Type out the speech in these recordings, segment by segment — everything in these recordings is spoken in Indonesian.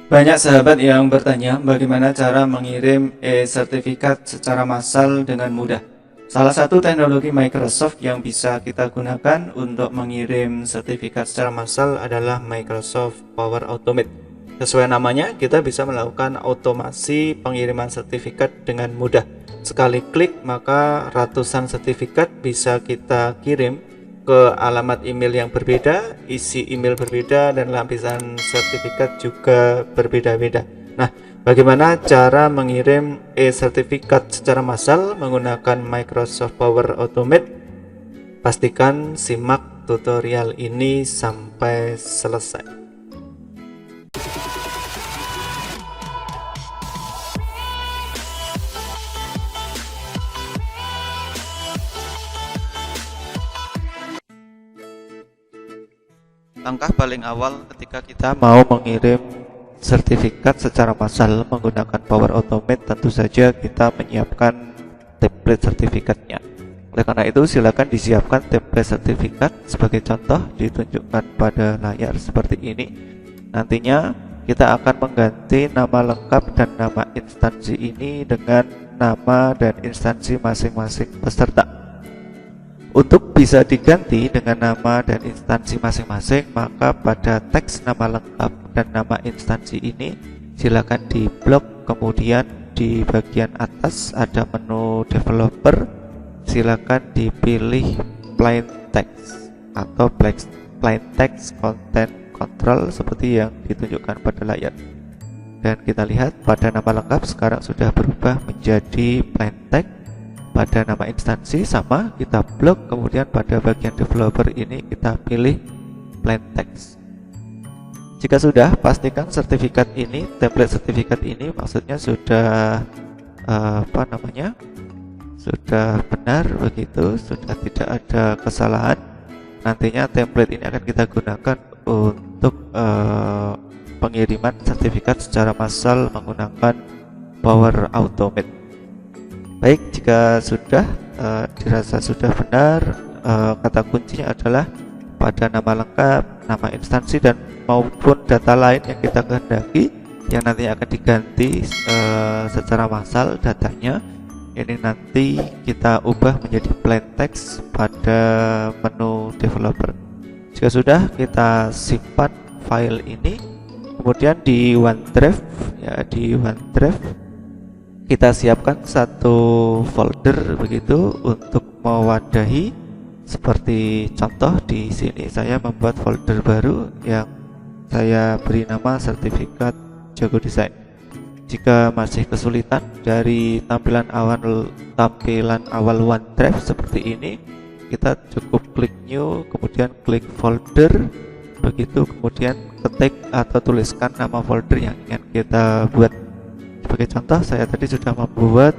Banyak sahabat yang bertanya bagaimana cara mengirim e-sertifikat secara massal dengan mudah. Salah satu teknologi Microsoft yang bisa kita gunakan untuk mengirim sertifikat secara massal adalah Microsoft Power Automate. Sesuai namanya, kita bisa melakukan otomasi pengiriman sertifikat dengan mudah. Sekali klik, maka ratusan sertifikat bisa kita kirim ke alamat email yang berbeda, isi email berbeda, dan lapisan sertifikat juga berbeda-beda. Nah, bagaimana cara mengirim e-sertifikat secara massal menggunakan Microsoft Power Automate? Pastikan simak tutorial ini sampai selesai. Langkah paling awal ketika kita mau mengirim sertifikat secara massal menggunakan Power Automate, tentu saja kita menyiapkan template sertifikatnya. Oleh karena itu, silakan disiapkan template sertifikat. Sebagai contoh, ditunjukkan pada layar seperti ini. Nantinya kita akan mengganti nama lengkap dan nama instansi ini dengan nama dan instansi masing-masing peserta. Untuk bisa diganti dengan nama dan instansi masing-masing, maka pada teks nama lengkap dan nama instansi ini silakan diblok. Kemudian di bagian atas ada menu developer, silakan dipilih plain text atau plain text content control seperti yang ditunjukkan pada layar. Dan kita lihat pada nama lengkap sekarang sudah berubah menjadi plain text. Pada nama instansi sama, kita blok. Kemudian pada bagian developer ini kita pilih plain text. Jika sudah, pastikan sertifikat ini, template sertifikat ini maksudnya sudah sudah benar begitu, sudah tidak ada kesalahan. Nantinya template ini akan kita gunakan untuk pengiriman sertifikat secara massal menggunakan Power Automate. Baik, jika sudah dirasa sudah benar, kata kuncinya adalah pada nama lengkap, nama instansi, dan maupun data lain yang kita kehendaki yang nanti akan diganti secara massal datanya. Ini nanti kita ubah menjadi plain text pada menu developer. Jika sudah, kita simpan file ini. Kemudian di OneDrive, kita siapkan satu folder begitu untuk mewadahi. Seperti contoh di sini saya membuat folder baru yang saya beri nama sertifikat Jago Desain. Jika masih kesulitan dari tampilan awal OneDrive seperti ini, kita cukup klik new, kemudian klik folder begitu, kemudian ketik atau tuliskan nama folder yang ingin kita buat. Sebagai contoh, saya tadi sudah membuat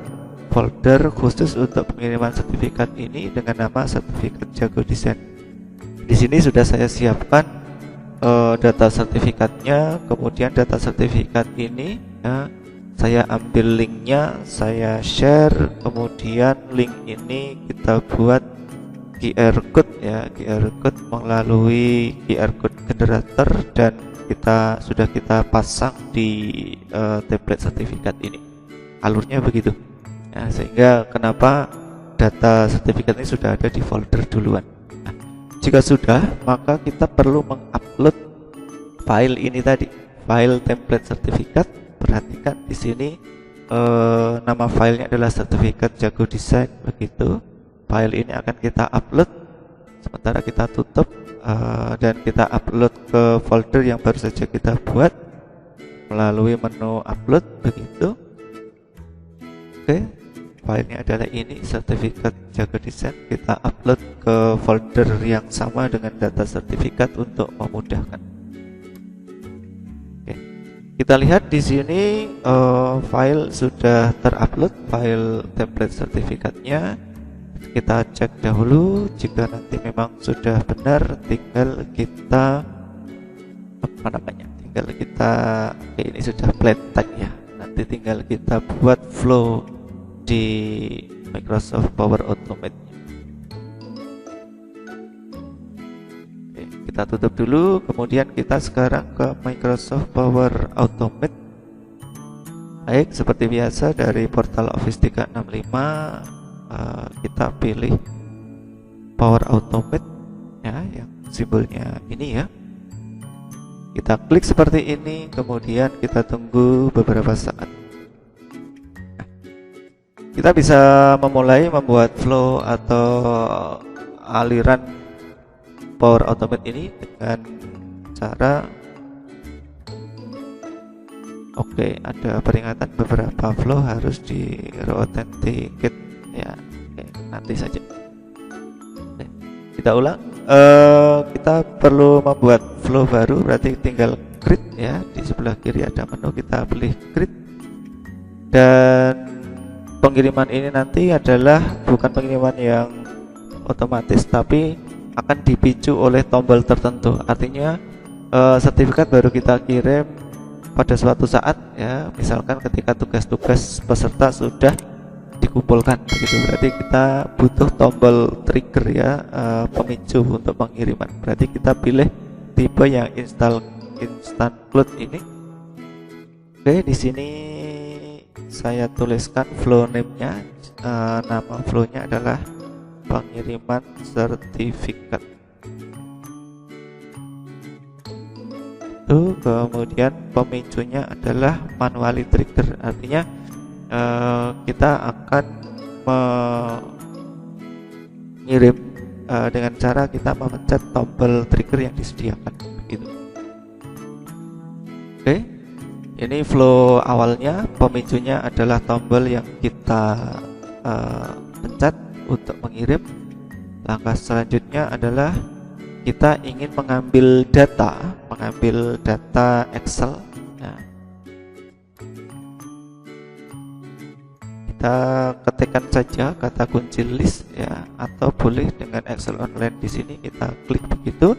folder khusus untuk pengiriman sertifikat ini dengan nama sertifikat Jago Desain. Di sini sudah saya siapkan data sertifikatnya. Kemudian data sertifikat ini ya, saya ambil linknya, saya share. Kemudian link ini kita buat QR code ya, QR code melalui QR code generator, dan sudah kita pasang di template sertifikat ini. Alurnya begitu ya, sehingga kenapa data sertifikat ini sudah ada di folder duluan. Nah, jika sudah, maka kita perlu mengupload file ini tadi, file template sertifikat. Perhatikan di sini nama filenya adalah sertifikat Jago Desain begitu. File ini akan kita upload, sementara kita tutup dan kita upload ke folder yang baru saja kita buat melalui menu upload begitu. Oke, filenya adalah ini, sertifikat Jago Desain. Kita upload ke folder yang sama dengan data sertifikat untuk memudahkan. Oke, kita lihat di sini file sudah terupload, file template sertifikatnya. Kita cek dahulu, jika nanti memang sudah benar, tinggal kita oke, ini sudah plain text ya, nanti tinggal kita buat flow di Microsoft Power Automate. Oke, Kita tutup dulu, kemudian kita sekarang ke Microsoft Power Automate. Baik, seperti biasa dari portal Office 365 kita pilih Power Automate ya, yang simbolnya ini ya. Kita klik seperti ini, kemudian kita tunggu beberapa saat. Kita bisa memulai membuat flow atau aliran Power Automate ini dengan cara ada peringatan beberapa flow harus di authenticate ya. Nanti saja. Kita ulang. Kita perlu membuat flow baru, berarti tinggal create ya. Di sebelah kiri ada menu, kita pilih create. Dan pengiriman ini nanti adalah bukan pengiriman yang otomatis, tapi akan dipicu oleh tombol tertentu. Artinya sertifikat baru kita kirim pada suatu saat ya, misalkan ketika tugas-tugas peserta sudah dikumpulkan begitu, berarti kita butuh tombol trigger ya, pemicu untuk pengiriman. Berarti kita pilih tipe yang instant load ini. Oke, di sini saya tuliskan flow name-nya, nama flow-nya adalah pengiriman sertifikat. Itu kemudian pemicunya adalah manually trigger, artinya kita akan mengirim dengan cara kita memencet tombol trigger yang disediakan gitu. Oke, ini flow awalnya, pemicunya adalah tombol yang kita pencet untuk mengirim. Langkah selanjutnya adalah kita ingin mengambil data Excel. Nah, kita ketikkan saja kata kunci list ya, atau boleh dengan Excel online. Di sini kita klik begitu,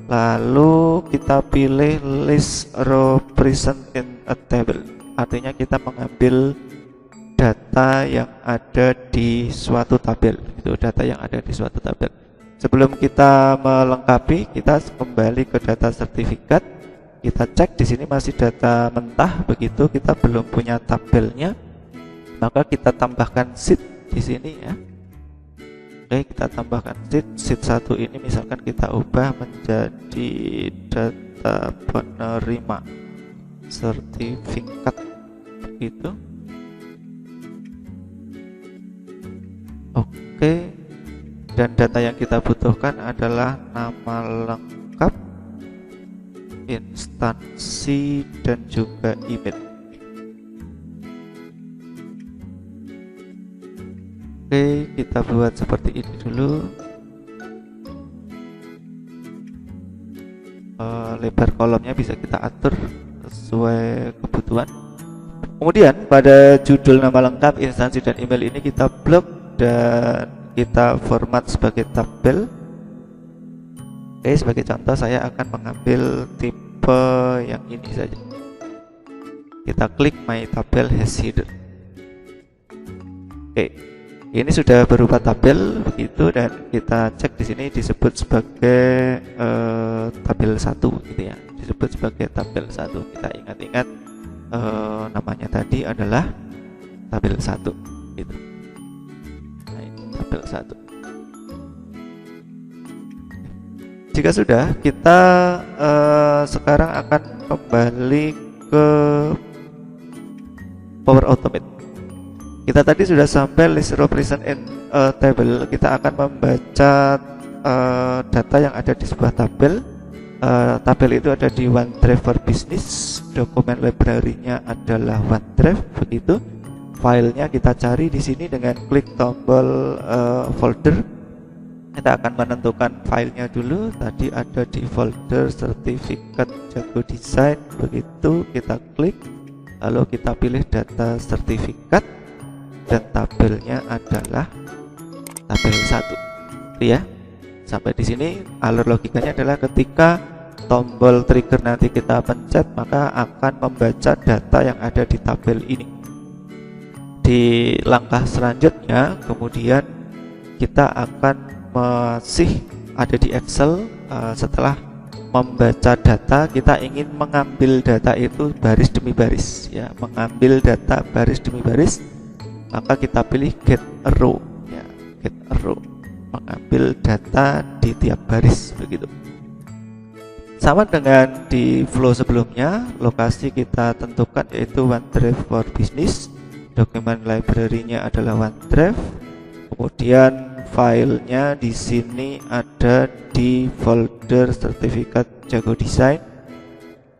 lalu kita pilih list row present in a table, artinya kita mengambil data yang ada di suatu tabel, itu data yang ada di suatu tabel. Sebelum kita melengkapi, kita kembali ke data sertifikat. Kita cek di sini masih data mentah begitu, kita belum punya tabelnya, maka kita tambahkan sheet di sini ya. Oke, kita tambahkan sheet 1 ini misalkan kita ubah menjadi data penerima sertifikat begitu. Oke, dan data yang kita butuhkan adalah nama lengkap, instansi, dan juga email. Oke, kita buat seperti ini dulu. Lebar kolomnya bisa kita atur sesuai kebutuhan. Kemudian pada judul nama lengkap, instansi, dan email ini kita blok dan kita format sebagai tabel. Oke, sebagai contoh saya akan mengambil tipe yang ini saja. Kita klik my tabel has header. Oke, ini sudah berupa tabel begitu, dan kita cek di sini disebut sebagai tabel 1 gitu ya. Disebut sebagai tabel 1. Kita ingat-ingat namanya tadi adalah tabel 1 gitu. Tabel 1. Jika sudah, kita sekarang akan kembali ke Power Automate. Kita tadi sudah sampai list row present in a table. Kita akan membaca data yang ada di sebuah tabel. Tabel itu ada di OneDrive for Business. Dokumen library-nya adalah OneDrive begitu. Filenya kita cari di sini dengan klik tombol folder. Kita akan menentukan filenya dulu. Tadi ada di folder sertifikat Jago Desain begitu. Kita klik, lalu kita pilih data sertifikat, dan tabelnya adalah tabel 1. Ya. Sampai di sini alur logikanya adalah ketika tombol trigger nanti kita pencet, maka akan membaca data yang ada di tabel ini. Di langkah selanjutnya kemudian kita akan masih ada di Excel. Setelah membaca data, kita ingin mengambil data itu baris demi baris ya, mengambil data baris demi baris, maka kita pilih get a row ya, get a row, mengambil data di tiap baris begitu. Sama dengan di flow sebelumnya, lokasi kita tentukan yaitu OneDrive for Business, dokumen library-nya adalah OneDrive, kemudian filenya di sini ada di folder sertifikat Jago Design,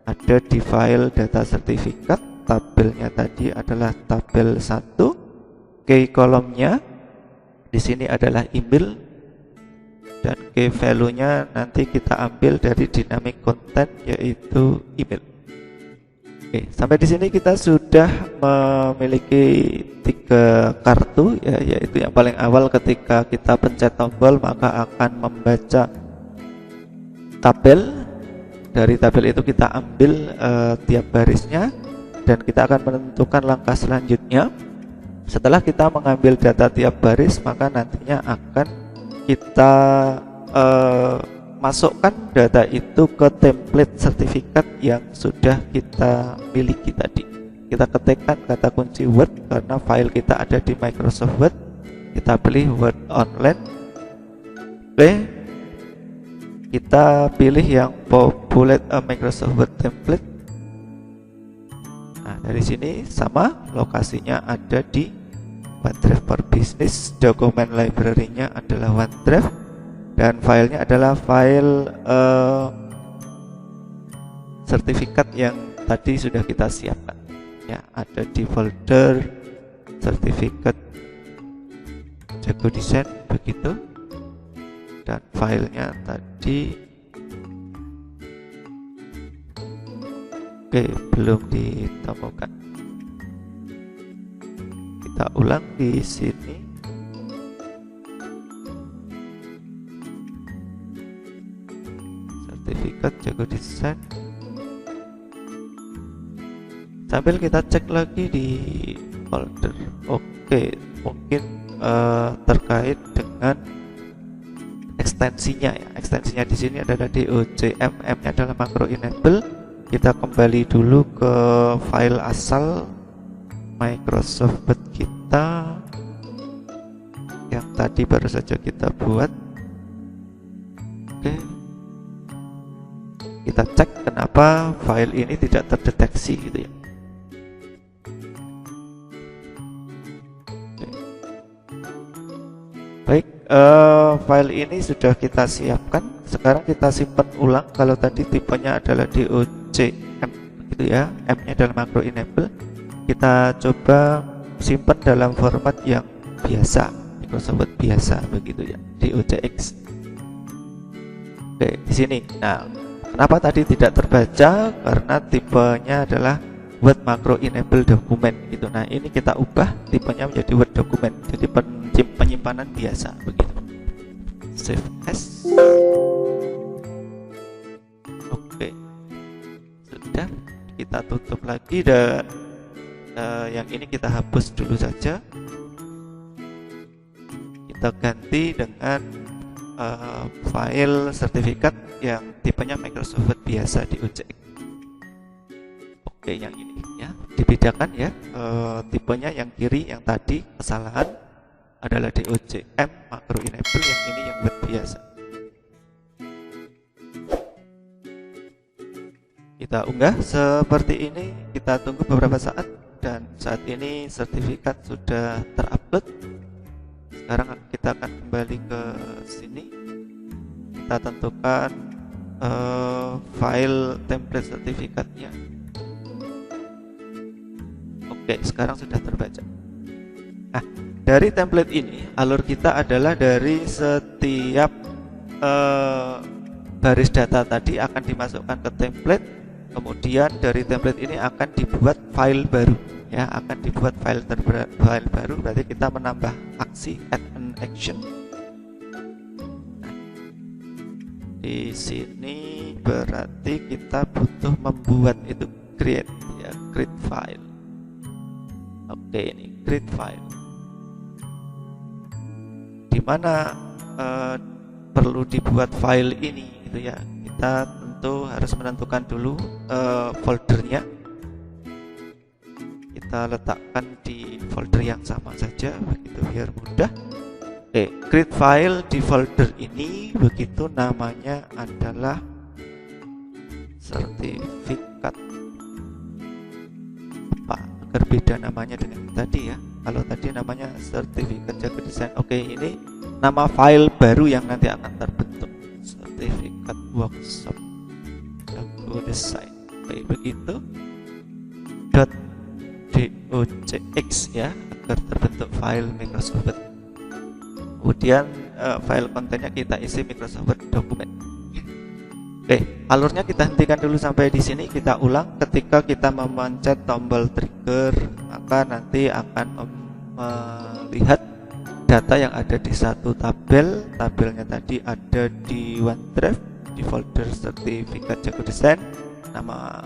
ada di file data sertifikat, tabelnya tadi adalah tabel 1, key kolomnya di sini adalah email, dan key value-nya nanti kita ambil dari dynamic content yaitu email. Oke, sampai di sini kita sudah memiliki 3 kartu ya, yaitu yang paling awal ketika kita pencet tombol maka akan membaca tabel. Dari tabel itu kita ambil tiap barisnya dan kita akan menentukan langkah selanjutnya. Setelah kita mengambil data tiap baris, maka nantinya akan kita masukkan data itu ke template sertifikat yang sudah kita miliki tadi. Kita ketikkan kata kunci Word karena file kita ada di Microsoft Word. Kita pilih Word Online. Oke, kita pilih yang populate a Microsoft Word template. Nah, dari sini sama, lokasinya ada di OneDrive for Business, dokumen library-nya adalah OneDrive, dan filenya adalah file sertifikat yang tadi sudah kita siapkan ya, ada di folder sertifikat Jago Design begitu, dan filenya tadi belum ditemukan. Kita ulang di sini. Sertifikat Jago Design. Sambil kita cek lagi di folder. Oke, mungkin terkait dengan ekstensinya ya. Ekstensinya di sini adalah DOCM, M-nya adalah macro enable. Kita kembali dulu ke file asal Microsoft Word kita yang tadi baru saja kita buat. Oke, kita cek kenapa file ini tidak terdeteksi gitu ya. Oke. Baik, file ini sudah kita siapkan. Sekarang kita simpan ulang. Kalau tadi tipenya adalah DOCM gitu ya, M-nya adalah macro enable. Kita coba simpan dalam format yang biasa, Microsoft Word biasa begitu ya, DOCX. Oke, di sini. Nah, kenapa tadi tidak terbaca? Karena tipenya adalah Word Macro Enable Document gitu. Nah, ini kita ubah tipenya menjadi Word Document. Jadi penyimpanan biasa begitu. Save as. Oke. Sudah, kita tutup lagi dan yang ini kita hapus dulu saja. Kita ganti dengan file sertifikat yang tipenya Microsoft Word biasa di OCX. Oke, yang ini ya, dibedakan ya, tipenya yang kiri yang tadi kesalahan adalah DOCM macro enable, yang ini yang Word biasa. Kita unggah seperti ini, kita tunggu beberapa saat. Dan saat ini sertifikat sudah terupload. Sekarang kita akan kembali ke sini. Kita tentukan file template sertifikatnya. Oke, sekarang sudah terbaca. Nah, dari template ini alur kita adalah dari setiap baris data tadi akan dimasukkan ke template. Kemudian dari template ini akan dibuat file baru ya, akan dibuat file baru, berarti kita menambah aksi add an action. Nah, di sini berarti kita butuh membuat itu create ya, create file. Oke, ini create file. Dimana perlu dibuat file ini gitu ya, kita satu harus menentukan dulu foldernya. Kita letakkan di folder yang sama saja begitu biar mudah. Create file di folder ini begitu, namanya adalah sertifikat apa agar beda namanya dengan tadi ya. Kalau tadi namanya sertifikat jago desain, ini nama file baru yang nanti akan terbentuk, sertifikat workshop jago desain. Begitu .docx ya, agar terbentuk file Microsoft Word. Kemudian file kontennya kita isi Microsoft Word dokumen. Alurnya kita hentikan dulu sampai di sini. Kita ulang. Ketika kita memencet tombol trigger, maka nanti akan melihat data yang ada di satu tabel. Tabelnya tadi ada di OneDrive di folder sertifikat jago desain. Nama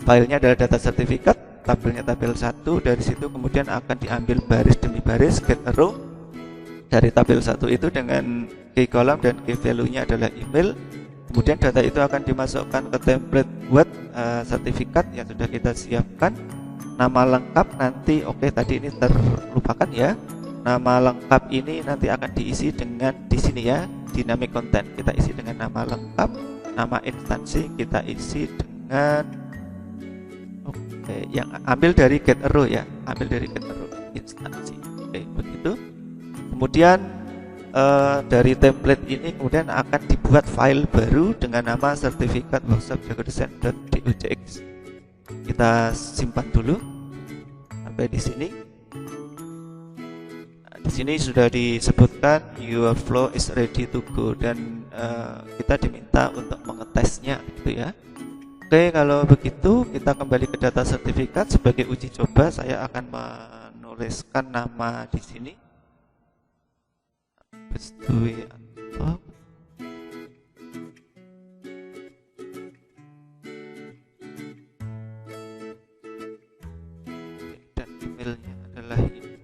filenya adalah data sertifikat, tabelnya tabel 1. Dari situ kemudian akan diambil baris demi baris, get row dari tabel 1 itu dengan key column dan key value-nya adalah email. Kemudian data itu akan dimasukkan ke template Word sertifikat yang sudah kita siapkan. Nama lengkap nanti tadi ini terlupakan ya. Nama lengkap ini nanti akan diisi dengan di sini ya, dynamic content. Kita isi dengan nama lengkap. Nama instansi kita isi dengan yang ambil dari get row ya, ambil dari get row instansi. Begitu. Kemudian dari template ini kemudian akan dibuat file baru dengan nama sertifikat workshop jago desain.docx. Kita simpan dulu sampai di sini. Di sini sudah disebutkan your flow is ready to go, dan kita diminta untuk mengetesnya gitu ya. Kalau begitu kita kembali ke data sertifikat. Sebagai uji coba saya akan menuliskan nama di sini. Dan emailnya adalah ini.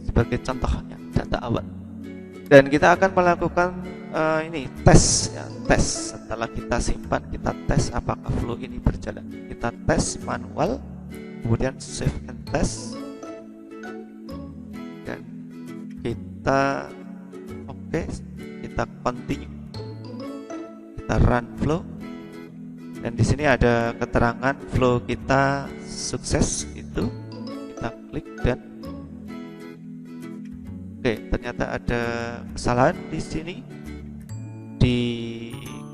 Sebagai contohnya data awal. Dan kita akan melakukan ini tes ya, tes. Setelah kita simpan, kita tes apakah flow ini berjalan. Kita tes manual, kemudian save and test. Dan kita kita continue, kita run flow, dan di sini ada keterangan flow kita sukses itu. Kita klik dan ternyata ada kesalahan di sini di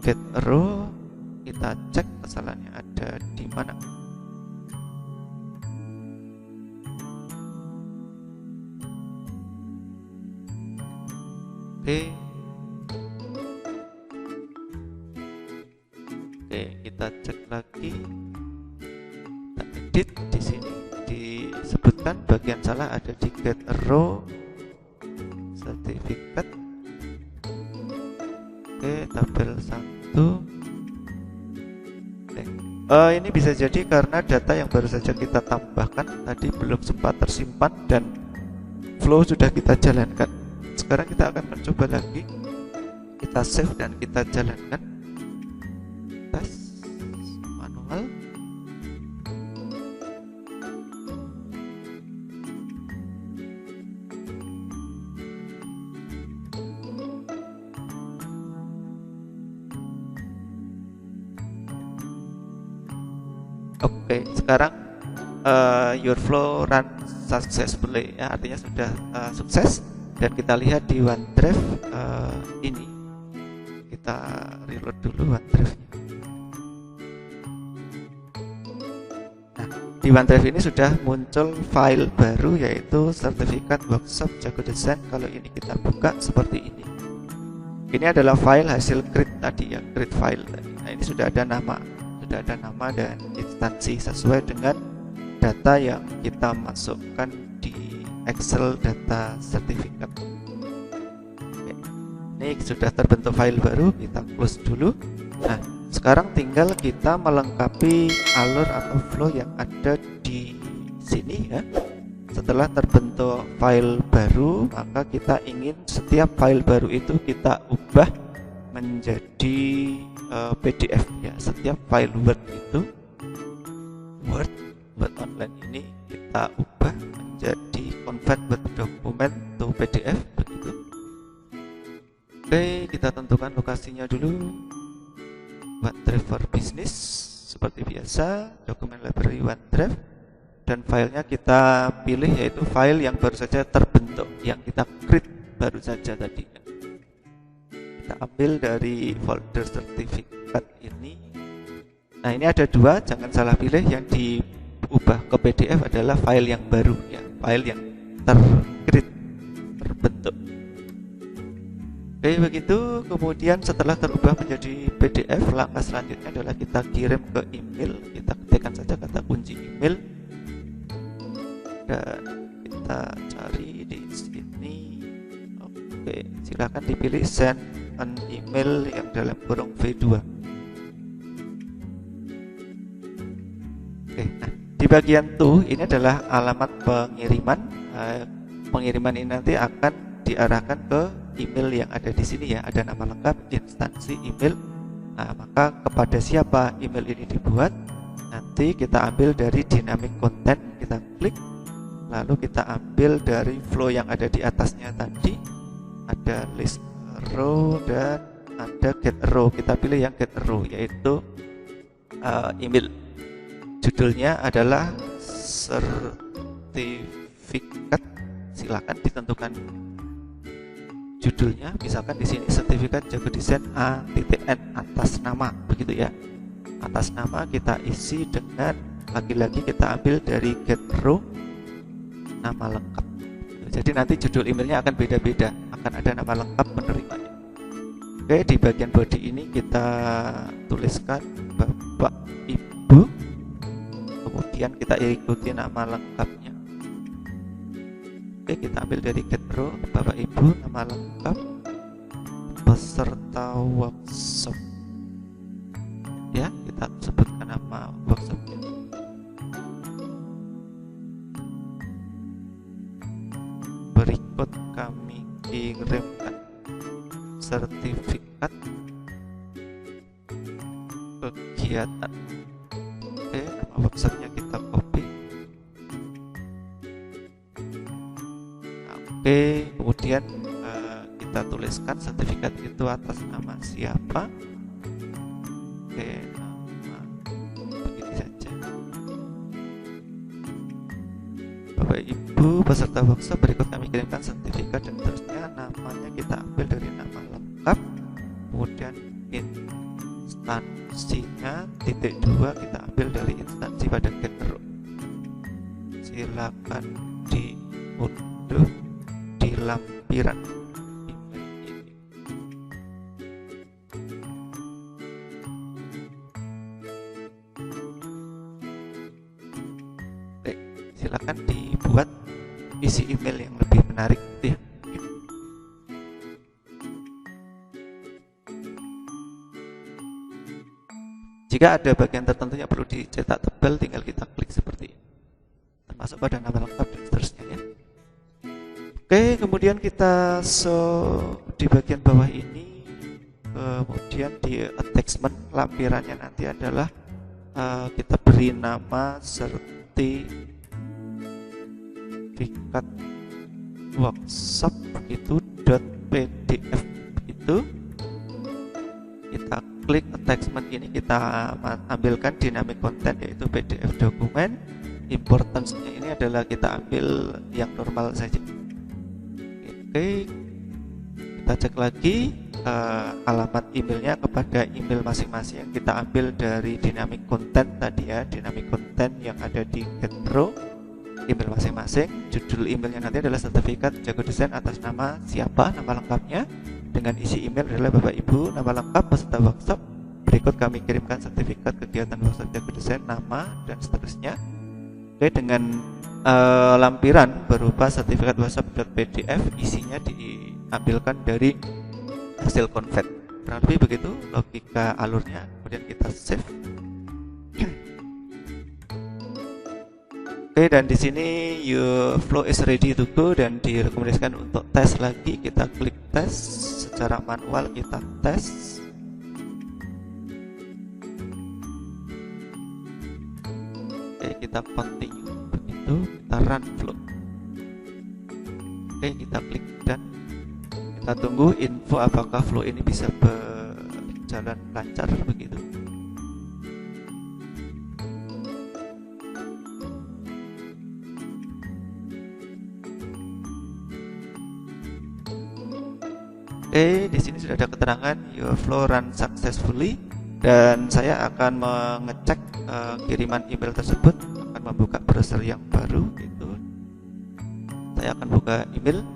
get row. Kita cek kesalahannya ada di mana. Kita cek lagi, kita edit. Di sini disebutkan bagian salah ada di get row sertifikat. Tabel 1. Ini bisa jadi karena data yang baru saja kita tambahkan tadi belum sempat tersimpan dan flow sudah kita jalankan. Sekarang kita akan mencoba lagi. Kita save dan kita jalankan. Tes manual. Sekarang your flow run successfully ya, artinya sudah sukses. Dan kita lihat di OneDrive ini. Kita reload dulu OneDrive-nya. Nah, di OneDrive ini sudah muncul file baru yaitu sertifikat workshop jago desain. Kalau ini kita buka seperti ini. Ini adalah file hasil create tadi ya, create file tadi. Nah, ini sudah ada nama dan instansi sesuai dengan data yang kita masukkan di Excel data sertifikat. Ini sudah terbentuk file baru, kita close dulu. Nah, sekarang tinggal kita melengkapi alur atau flow yang ada di sini ya. setelah terbentuk file baru, maka kita ingin setiap file baru itu kita ubah menjadi PDF ya. Setiap file Word itu Word online ini kita ubah menjadi convert Word dokumen to PDF begitu. Oke, kita tentukan lokasinya dulu. OneDrive for Business seperti biasa, dokumen library OneDrive, dan filenya kita pilih yaitu file yang baru saja terbentuk, yang kita create baru saja tadi. Kita ambil dari folder sertifikat ini. Nah, ini ada dua, jangan salah pilih. Yang diubah ke PDF adalah file yang baru ya, file yang terbentuk. Oke, begitu. Kemudian setelah terubah menjadi PDF, langkah selanjutnya adalah kita kirim ke email. Kita ketikkan saja kata kunci email dan kita cari di sini. Oke, silakan dipilih send an email yang dalam kurung V2. Oke, nah di bagian to ini adalah alamat pengiriman. Pengiriman ini nanti akan diarahkan ke email yang ada di sini ya, ada nama lengkap, instansi email. Nah, maka kepada siapa email ini dibuat, nanti kita ambil dari dynamic content, kita klik, lalu kita ambil dari flow yang ada di atasnya tadi, ada list row dan ada get row. Kita pilih yang get row, yaitu email. Judulnya adalah sertifikat. Silakan ditentukan judulnya, misalkan di sini sertifikat jago desain A.N atas nama begitu ya. Atas nama kita isi dengan, lagi-lagi kita ambil dari get row nama lengkap. Jadi nanti judul emailnya akan beda-beda, akan ada nama lengkap penerimanya. Oke, di bagian body ini kita tuliskan Bapak Ibu, kemudian kita ikuti nama lengkapnya. Oke, kita ambil dari get row Bapak Ibu, nama lengkap, peserta workshop ya, kita sebutkan nama workshopnya. Berikut kami kirimkan sertifikat kegiatan. Oke, nama workshopnya kita copy. Oke, kemudian kita tuliskan sertifikat itu atas nama siapa. Oke, nama begitu saja. Bapak Ibu peserta workshop, berikut kami kirimkan sertifikat, dan seterusnya. Namanya kita ambil dari nama lengkap, kemudian instansinya -2 kita ambil dari instansi pada get row. Silakan diunduh di lampiran email ini. Baik, silakan dibuat isi email yang lebih menarik ya. Jika ada bagian tertentu yang perlu dicetak tebal, tinggal kita klik seperti ini, termasuk pada nama lengkap dan seterusnya ya. Oke, kemudian kita di bagian bawah ini, kemudian di attachment lampirannya nanti adalah kita beri nama sertifikat workshop begitu .pdf itu. Kita klik attachment ini, kita ambilkan dynamic content yaitu PDF dokumen. Importance-nya ini adalah kita ambil yang normal saja. Oke, kita cek lagi alamat emailnya kepada email masing-masing yang kita ambil dari dynamic content tadi ya, dynamic content yang ada di get row email masing-masing. Judul emailnya nanti adalah sertifikat jago desain atas nama siapa, nama lengkapnya, dengan isi email adalah Bapak Ibu, nama lengkap peserta workshop. Berikut kami kirimkan sertifikat kegiatan workshop jago desain, nama dan seterusnya. Oke, dengan lampiran berupa sertifikat workshop.pdf, isinya diambilkan dari hasil convert. Kurang lebih begitu logika alurnya. Kemudian kita save. Oke, dan di sini your flow is ready to go dan direkomendasikan untuk tes lagi. Kita klik tes secara manual, kita tes. Oke, kita continue, begitu kita run flow. Oke, kita klik dan kita tunggu info apakah flow ini bisa berjalan lancar begitu. Oke, di sini sudah ada keterangan your flow run successfully dan saya akan mengecek kiriman email tersebut, akan membuka browser yang baru gitu. Saya akan buka email.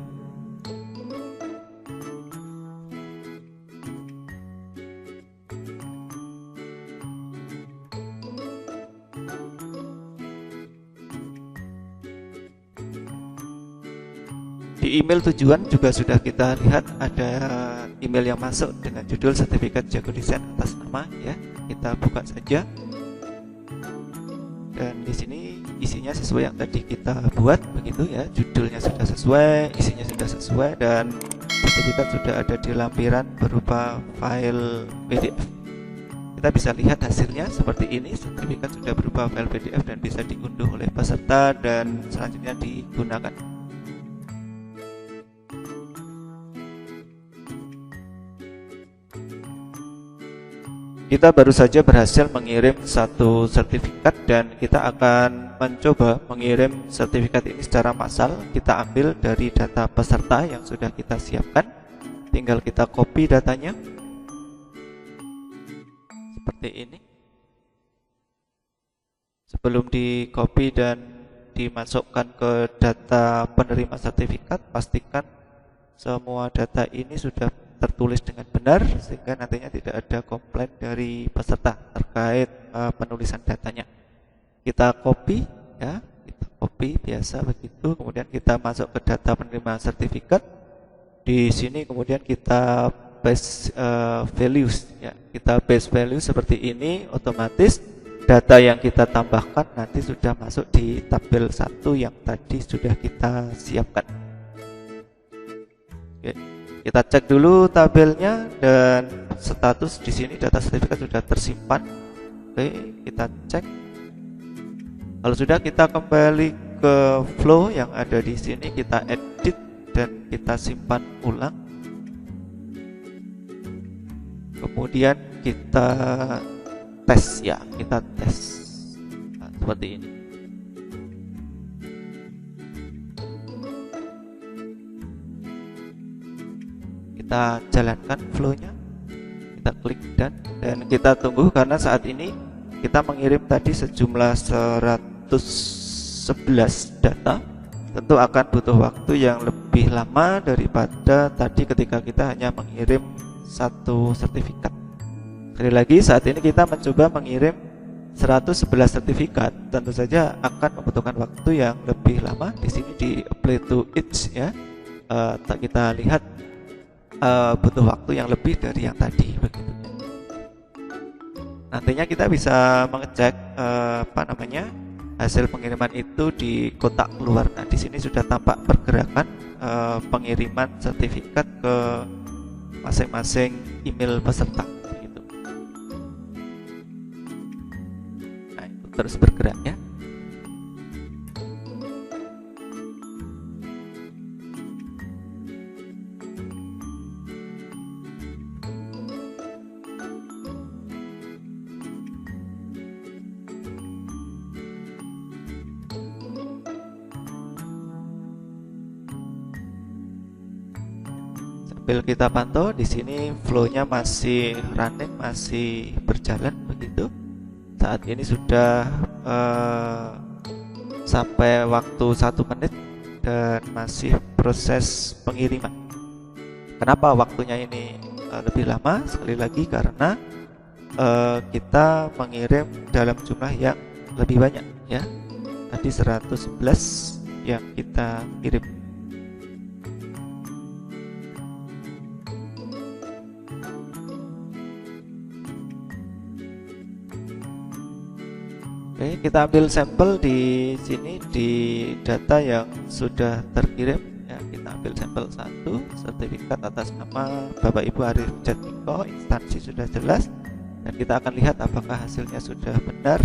Di email tujuan juga sudah kita lihat ada email yang masuk dengan judul sertifikat jago desain atas nama ya. Kita buka saja. Dan di sini isinya sesuai yang tadi kita buat begitu ya. Judulnya sudah sesuai, isinya sudah sesuai dan sertifikat sudah ada di lampiran berupa file PDF. Kita bisa lihat hasilnya seperti ini. Sertifikat sudah berupa file PDF dan bisa diunduh oleh peserta dan selanjutnya digunakan. Kita baru saja berhasil mengirim satu sertifikat dan kita akan mencoba mengirim sertifikat ini secara massal. Kita ambil dari data peserta yang sudah kita siapkan. Tinggal kita copy datanya. Seperti ini. Sebelum di copy dan dimasukkan ke data penerima sertifikat, pastikan semua data ini sudah tertulis dengan benar sehingga nantinya tidak ada komplain dari peserta terkait penulisan datanya. Kita copy ya, kita copy biasa begitu, kemudian kita masuk ke data penerima sertifikat. Di sini kemudian kita paste values ya. Kita paste values seperti ini, otomatis data yang kita tambahkan nanti sudah masuk di tabel 1 yang tadi sudah kita siapkan. Oke. Kita cek dulu tabelnya dan status di sini data sertifikat sudah tersimpan. Oke, kita cek. Kalau sudah, kita kembali ke flow yang ada di sini, kita edit dan kita simpan ulang. Kemudian kita tes ya, kita tes. Nah, seperti ini. Kita jalankan flow-nya, kita klik dan kita tunggu karena saat ini kita mengirim tadi sejumlah 111 data. Tentu akan butuh waktu yang lebih lama daripada tadi ketika kita hanya mengirim satu sertifikat. Sekali lagi, saat ini kita mencoba mengirim 111 sertifikat, tentu saja akan membutuhkan waktu yang lebih lama. Di sini di apply to each ya, kita lihat butuh waktu yang lebih dari yang tadi begitu. Nantinya kita bisa mengecek hasil pengiriman itu di kotak keluar. Nah, di sini sudah tampak pergerakan pengiriman sertifikat ke masing-masing email peserta begitu. Nah, itu terus bergerak ya. Sambil kita pantau di sini flow-nya masih running, masih berjalan begitu. Saat ini sudah sampai waktu 1 menit dan masih proses pengiriman. Kenapa waktunya ini lebih lama? Sekali lagi karena kita mengirim dalam jumlah yang lebih banyak ya. Tadi 111 yang kita kirim. Oke, kita ambil sampel di sini di data yang sudah terkirim. Ya, kita ambil sampel 1, sertifikat atas nama Bapak Ibu Arif Jatmiko, instansi sudah jelas, dan kita akan lihat apakah hasilnya sudah benar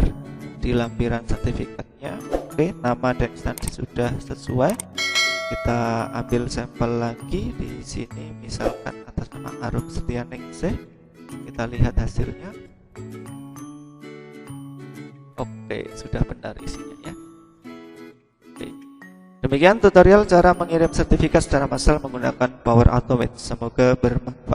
di lampiran sertifikatnya. Oke, nama dan instansi sudah sesuai. Kita ambil sampel lagi di sini, misalkan atas nama Arum Setianingsih. Kita lihat hasilnya. Oke, sudah benar isinya ya. Oke. Demikian tutorial cara mengirim sertifikat secara massal menggunakan Power Automate. Semoga bermanfaat.